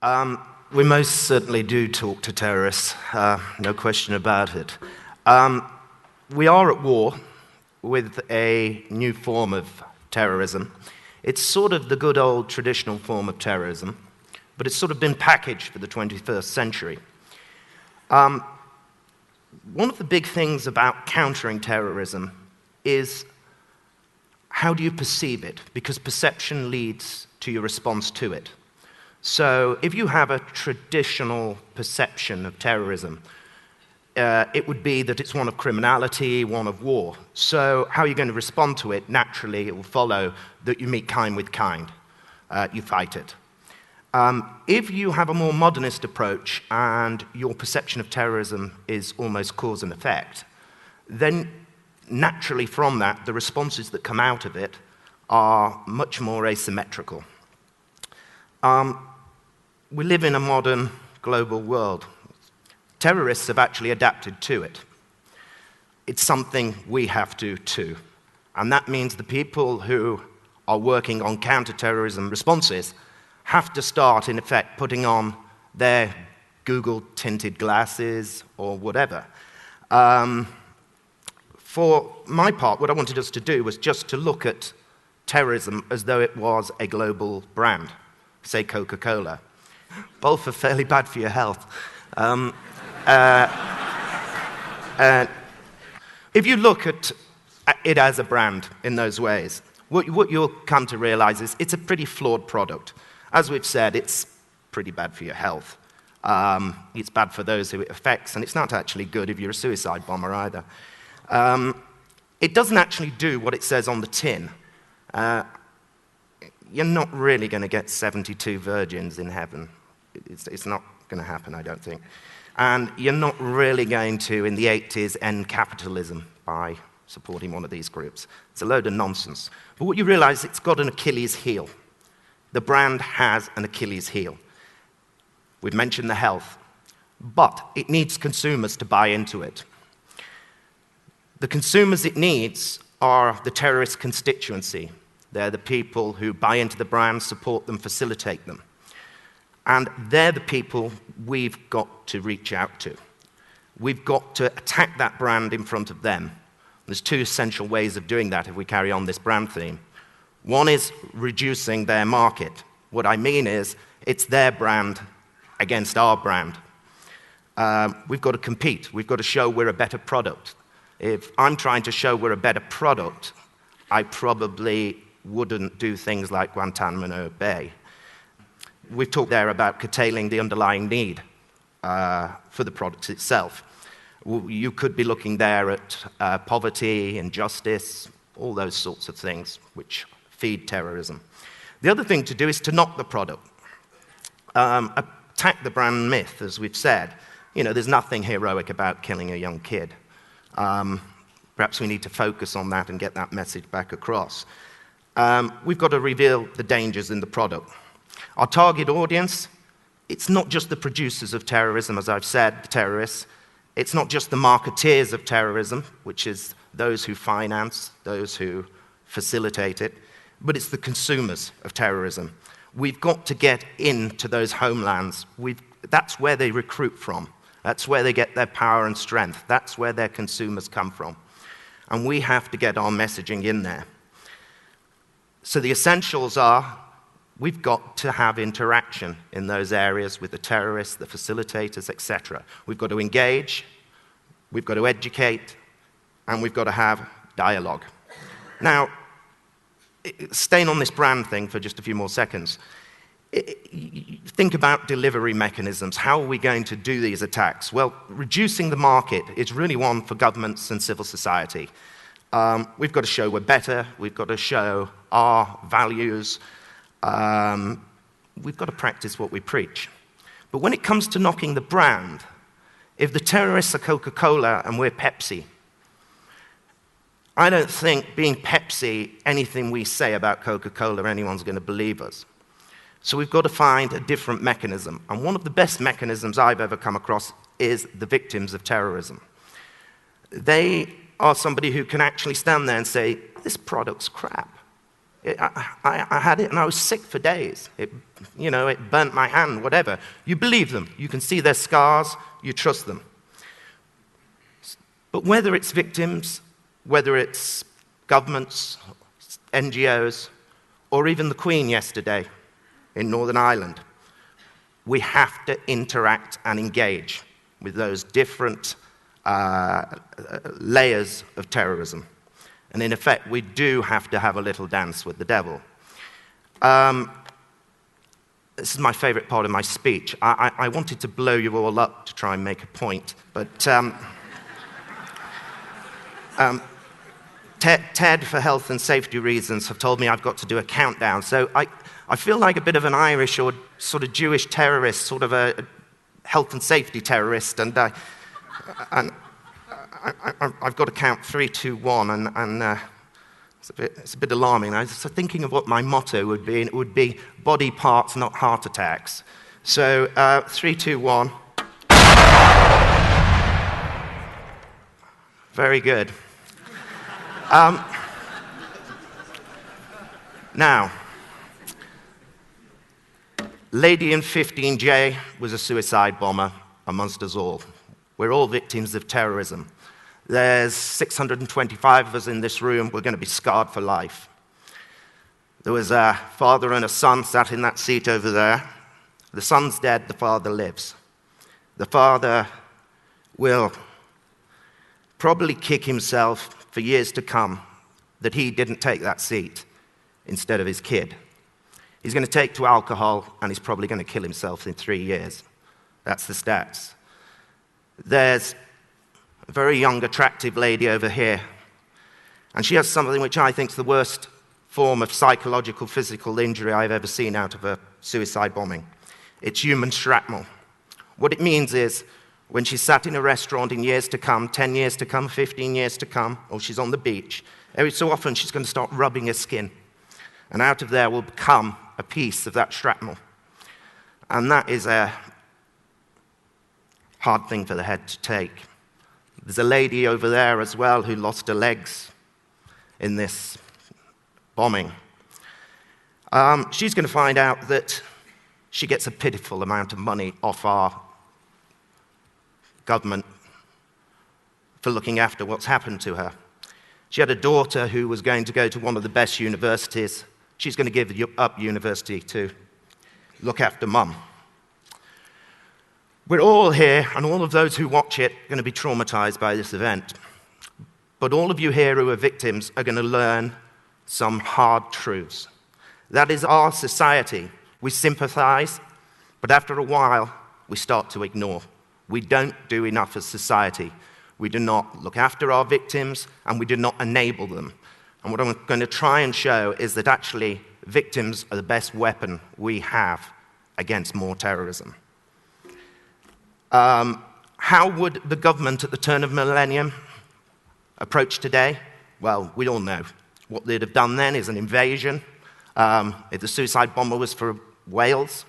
We most certainly do talk to terrorists, no question about it. We are at war with a new form of terrorism. It's sort of the good old traditional form of terrorism, but it's sort of been packaged for the 21st century. One of the big things about countering terrorism is how do you perceive it? Because perception leads to your response to it. So if you have a traditional perception of terrorism, it would be that it's one of criminality, one of war. So how are you going to respond to it? Naturally, it will follow that you meet kind with kind. You fight it. If you have a more modernist approach and your perception of terrorism is almost cause and effect, then naturally from that, the responses that come out of it are much more asymmetrical. We live in a modern global world. Terrorists have actually adapted to it. It's something we have to too. And that means the people who are working on counter-terrorism responses have to start, in effect, putting on their Google-tinted glasses or whatever. For my part, what I wanted us to do was just to look at terrorism as though it was a global brand, say Coca-Cola. Both are fairly bad for your health. If you look at it as a brand in those ways, what you'll come to realize is it's a pretty flawed product. As we've said, it's pretty bad for your health. It's bad for those who it affects, and it's not actually good if you're a suicide bomber either. It doesn't actually do what it says on the tin. You're not really going to get 72 virgins in heaven. It's not going to happen, I don't think. And you're not really going to, in the 80s, end capitalism by supporting one of these groups. It's a load of nonsense. But what you realize, it's got an Achilles heel. The brand has an Achilles heel. We've mentioned the health, but it needs consumers to buy into it. The consumers it needs are the terrorist constituency. They're the people who buy into the brand, support them, facilitate them. And they're the people we've got to reach out to. We've got to attack that brand in front of them. There's two essential ways of doing that if we carry on this brand theme. One is reducing their market. What I mean is, it's their brand against our brand. We've got to compete. We've got to show we're a better product. If I'm trying to show we're a better product, I probably wouldn't do things like Guantanamo Bay. We've talked there about curtailing the underlying need for the product itself. You could be looking there at poverty, injustice, all those sorts of things which feed terrorism. The other thing to do is to knock the product. Attack the brand myth, as we've said. You know, there's nothing heroic about killing a young kid. Perhaps we need to focus on that and get that message back across. We've got to reveal the dangers in the product. Our target audience, it's not just the producers of terrorism, as I've said, the terrorists. It's not just the marketeers of terrorism, which is those who finance, those who facilitate it, but it's the consumers of terrorism. We've got to get into those homelands. That's where they recruit from. That's where they get their power and strength. That's where their consumers come from. And we have to get our messaging in there. So the essentials are, we've got to have interaction in those areas with the terrorists, the facilitators, etc. We've got to engage, we've got to educate, and we've got to have dialogue. Now, staying on this brand thing for just a few more seconds, think about delivery mechanisms. How are we going to do these attacks? Well, reducing the market is really one for governments and civil society. We've got to show we're better. We've got to show our values. We've got to practice what we preach. But when it comes to knocking the brand, if the terrorists are Coca-Cola and we're Pepsi, I don't think being Pepsi, anything we say about Coca-Cola, anyone's going to believe us. So we've got to find a different mechanism. And one of the best mechanisms I've ever come across is the victims of terrorism. They are somebody who can actually stand there and say, this product's crap. I had it and I was sick for days. It burnt my hand, whatever. You believe them. You can see their scars. You trust them. But whether it's victims, whether it's governments, NGOs, or even the Queen yesterday in Northern Ireland, we have to interact and engage with those different layers of terrorism. And in effect, we do have to have a little dance with the devil. This is my favorite part of my speech. I wanted to blow you all up to try and make a point, but Ted, for health and safety reasons, have told me I've got to do a countdown. So I feel like a bit of an Irish or sort of Jewish terrorist, sort of a health and safety terrorist, and I've got to count 3, 2, 1, and it's a bit alarming. I was thinking of what my motto would be, and it would be body parts, not heart attacks. So 3, 2, 1. Very good. Now, Lady in 15J was a suicide bomber amongst us all. We're all victims of terrorism. There's 625 of us in this room. We're going to be scarred for life. There was a father and a son sat in that seat over there. The son's dead, the father lives. The father will probably kick himself for years to come that he didn't take that seat instead of his kid. He's going to take to alcohol, and he's probably going to kill himself in 3 years. That's the stats. There's a very young, attractive lady over here, and she has something which I think is the worst form of psychological, physical injury I've ever seen out of a suicide bombing. It's human shrapnel. What it means is, when she's sat in a restaurant in years to come, 10 years to come, 15 years to come, or she's on the beach, every so often she's going to start rubbing her skin. And out of there will come a piece of that shrapnel. And that is a hard thing for the head to take. There's a lady over there as well who lost her legs in this bombing. She's going to find out that she gets a pitiful amount of money off our government for looking after what's happened to her. She had a daughter who was going to go to one of the best universities. She's going to give up university to look after mum. We're all here, and all of those who watch it, are going to be traumatized by this event. But all of you here who are victims are going to learn some hard truths. That is our society. We sympathize, but after a while, we start to ignore. We don't do enough as society. We do not look after our victims, and we do not enable them. And what I'm going to try and show is that actually victims are the best weapon we have against more terrorism. How would the government at the turn of millennium approach today? Well, we all know. What they'd have done then is an invasion. If the suicide bomber was for Wales,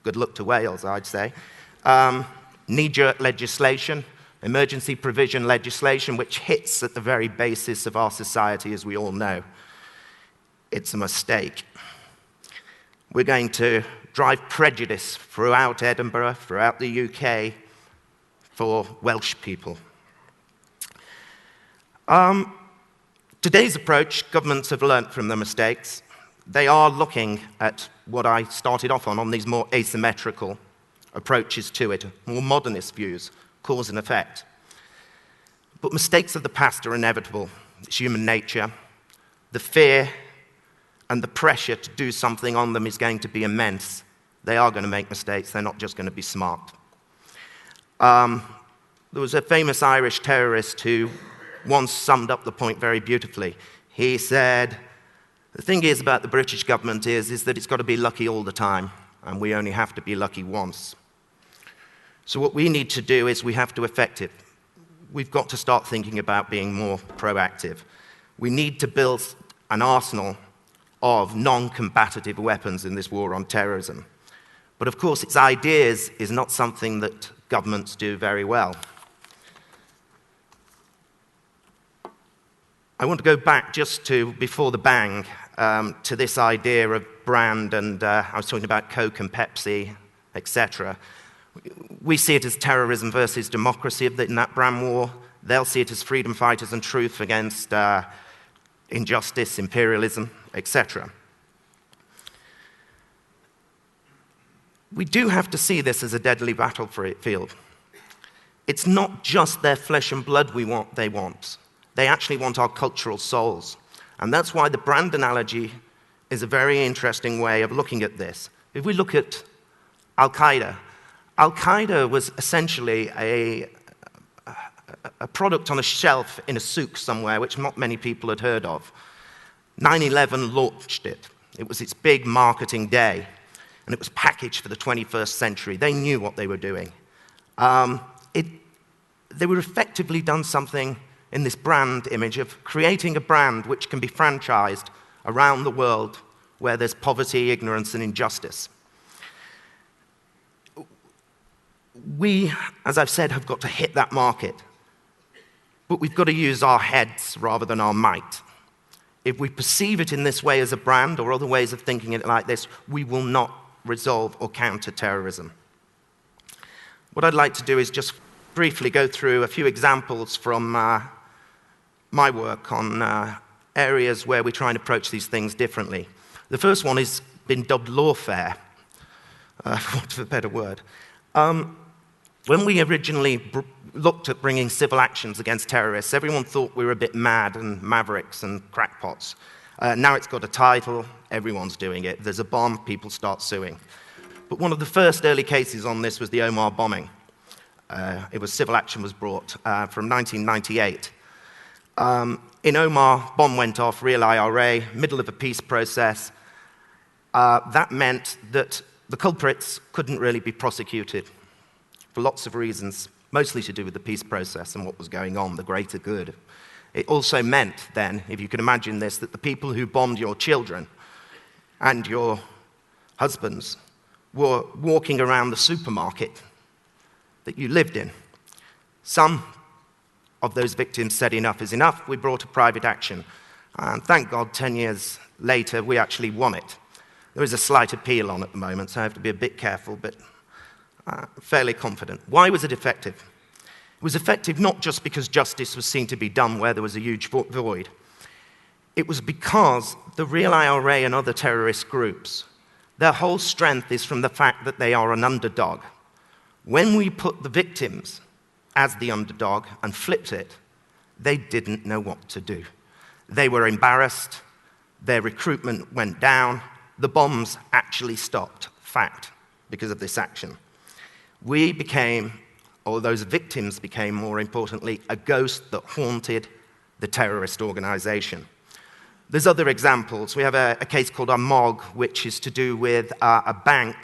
good luck to Wales, I'd say. Knee-jerk legislation, emergency provision legislation, which hits at the very basis of our society, as we all know. It's a mistake. We're going to drive prejudice throughout Edinburgh, throughout the UK, for Welsh people. Today's approach, governments have learnt from their mistakes. They are looking at what I started off on these more asymmetrical approaches to it, more modernist views, cause and effect. But mistakes of the past are inevitable. It's human nature. The fear and the pressure to do something on them is going to be immense. They are going to make mistakes. They're not just going to be smart. There was a famous Irish terrorist who once summed up the point very beautifully. He said, the thing is about the British government is that it's got to be lucky all the time, and we only have to be lucky once. So what we need to do is we have to affect it. We've got to start thinking about being more proactive. We need to build an arsenal of non-combative weapons in this war on terrorism. But of course, its ideas is not something that governments do very well. I want to go back just to before the bang. to this idea of brand, and I was talking about Coke and Pepsi, etc. We see it as terrorism versus democracy in that brand war. They'll see it as freedom fighters and truth against injustice, imperialism, etc. We do have to see this as a deadly battlefield. It's not just their flesh and blood they want. They actually want our cultural souls. And that's why the brand analogy is a very interesting way of looking at this. If we look at Al-Qaeda, Al-Qaeda was essentially a product on a shelf in a souk somewhere, which not many people had heard of. 9/11 launched it. It was its big marketing day, and it was packaged for the 21st century. They knew what they were doing. They were effectively done something in this brand image of creating a brand which can be franchised around the world where there's poverty, ignorance, and injustice. We, as I've said, have got to hit that market. But we've got to use our heads rather than our might. If we perceive it in this way as a brand or other ways of thinking it like this, we will not resolve or counter terrorism. What I'd like to do is just briefly go through a few examples from my work on areas where we try and approach these things differently. The first one has been dubbed lawfare, for want of a better word. When we originally looked at bringing civil actions against terrorists, everyone thought we were a bit mad and mavericks and crackpots. Now it's got a title, everyone's doing it. There's a bomb, people start suing. But one of the first early cases on this was the Omar bombing. Civil action was brought from 1998. In Omar, bomb went off, real IRA, middle of a peace process. That meant that the culprits couldn't really be prosecuted for lots of reasons, mostly to do with the peace process and what was going on, the greater good. It also meant then, if you can imagine this, that the people who bombed your children and your husbands were walking around the supermarket that you lived in. Some of those victims said enough is enough. We brought a private action. And thank God, 10 years later, we actually won it. There is a slight appeal on at the moment, so I have to be a bit careful, but fairly confident. Why was it effective? It was effective not just because justice was seen to be done where there was a huge void. It was because the real IRA and other terrorist groups, their whole strength is from the fact that they are an underdog. When we put the victims as the underdog and flipped it, they didn't know what to do. They were embarrassed, their recruitment went down, the bombs actually stopped, fact, because of this action. We became, or those victims became, more importantly, a ghost that haunted the terrorist organization. There's other examples. We have a case called Amog, which is to do with a bank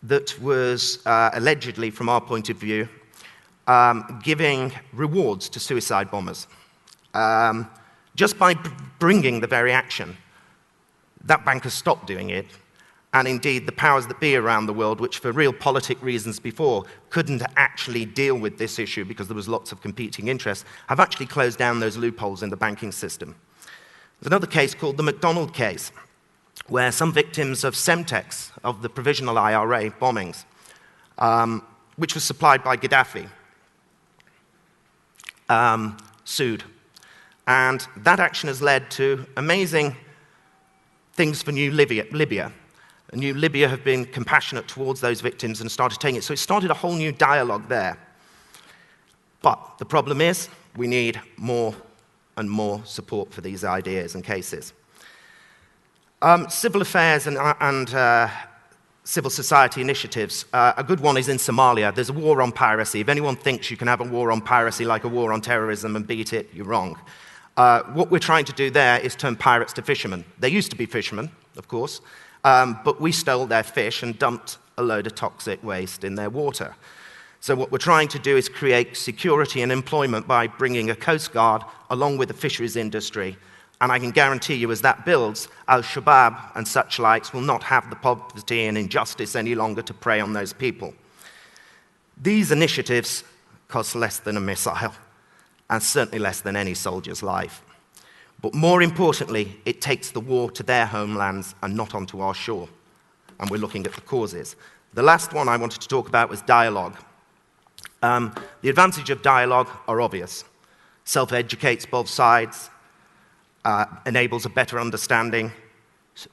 that was allegedly, from our point of view, giving rewards to suicide bombers. Just by bringing the very action, that bank has stopped doing it. And indeed, the powers that be around the world, which for realpolitik reasons before couldn't actually deal with this issue because there was lots of competing interests, have actually closed down those loopholes in the banking system. There's another case called the McDonald case, where some victims of Semtex, of the provisional IRA bombings, which was supplied by Gaddafi, sued. And that action has led to amazing things for New Libya. New Libya have been compassionate towards those victims and started taking it. So it started a whole new dialogue there. But the problem is, we need more and more support for these ideas and cases. Civil affairs and civil society initiatives. A good one is in Somalia. There's a war on piracy. If anyone thinks you can have a war on piracy like a war on terrorism and beat it, you're wrong. What we're trying to do there is turn pirates to fishermen. They used to be fishermen, of course, but we stole their fish and dumped a load of toxic waste in their water. So what we're trying to do is create security and employment by bringing a coast guard along with the fisheries industry. And I can guarantee you, as that builds, Al-Shabaab and such likes will not have the poverty and injustice any longer to prey on those people. These initiatives cost less than a missile, and certainly less than any soldier's life. But more importantly, it takes the war to their homelands and not onto our shore. And we're looking at the causes. The last one I wanted to talk about was dialogue. The advantage of dialogue are obvious. Self-educates both sides, enables a better understanding,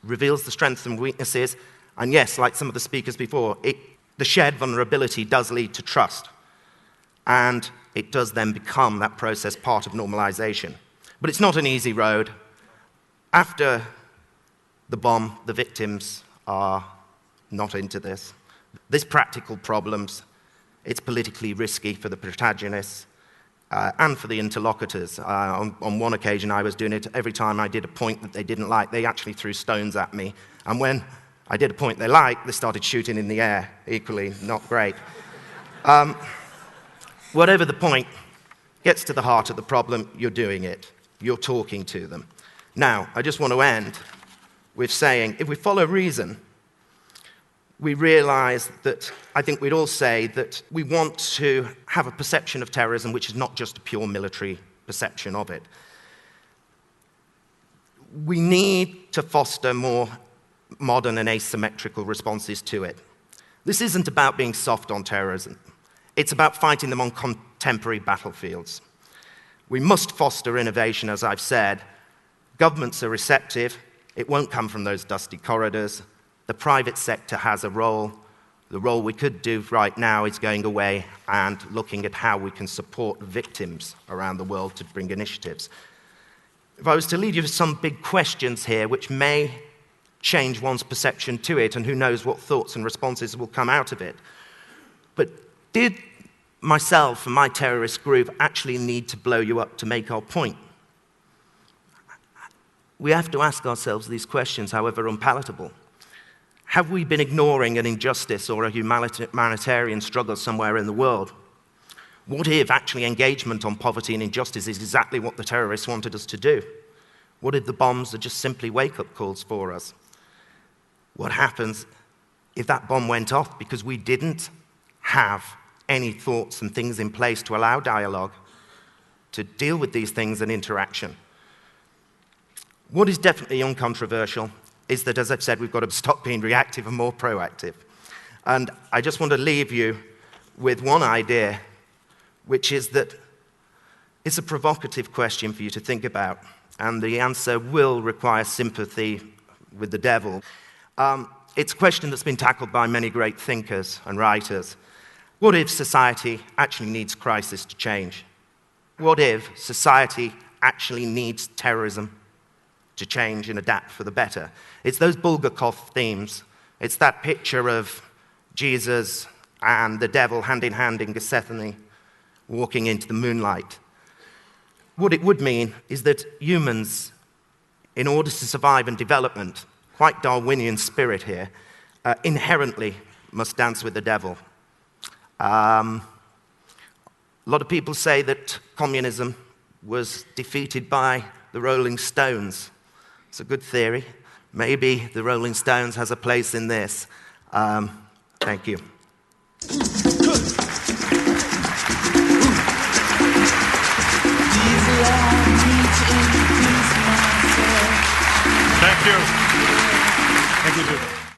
reveals the strengths and weaknesses, and yes, like some of the speakers before, the shared vulnerability does lead to trust, and it does then become, that process, part of normalization. But it's not an easy road. After the bomb, the victims are not into this. There's practical problems. It's politically risky for the protagonists and for the interlocutors. On one occasion, I was doing it. Every time I did a point that they didn't like, they actually threw stones at me. And when I did a point they liked, they started shooting in the air. Equally, not great. Whatever the point, gets to the heart of the problem, you're doing it. You're talking to them. Now, I just want to end with saying, if we follow reason, we realize that, I think we'd all say that we want to have a perception of terrorism which is not just a pure military perception of it. We need to foster more modern and asymmetrical responses to it. This isn't about being soft on terrorism. It's about fighting them on contemporary battlefields. We must foster innovation, as I've said. Governments are receptive. It won't come from those dusty corridors. The private sector has a role. The role we could do right now is going away and looking at how we can support victims around the world to bring initiatives. If I was to leave you with some big questions here, which may change one's perception to it, and who knows what thoughts and responses will come out of it, but did myself and my terrorist group actually need to blow you up to make our point? We have to ask ourselves these questions, however unpalatable. Have we been ignoring an injustice or a humanitarian struggle somewhere in the world? What if actually engagement on poverty and injustice is exactly what the terrorists wanted us to do? What if the bombs are just simply wake-up calls for us? What happens if that bomb went off because we didn't have any thoughts and things in place to allow dialogue, to deal with these things and interaction? What is definitely uncontroversial is that, as I've said, we've got to stop being reactive and more proactive. And I just want to leave you with one idea, which is that it's a provocative question for you to think about, and the answer will require sympathy with the devil. It's a question that's been tackled by many great thinkers and writers. What if society actually needs crisis to change? What if society actually needs terrorism to change and adapt for the better? It's those Bulgakov themes. It's that picture of Jesus and the devil hand in hand in Gethsemane, walking into the moonlight. What it would mean is that humans, in order to survive and development, quite Darwinian spirit here, inherently must dance with the devil. A lot of people say that communism was defeated by the Rolling Stones. It's a good theory. Maybe the Rolling Stones has a place in this. Thank you.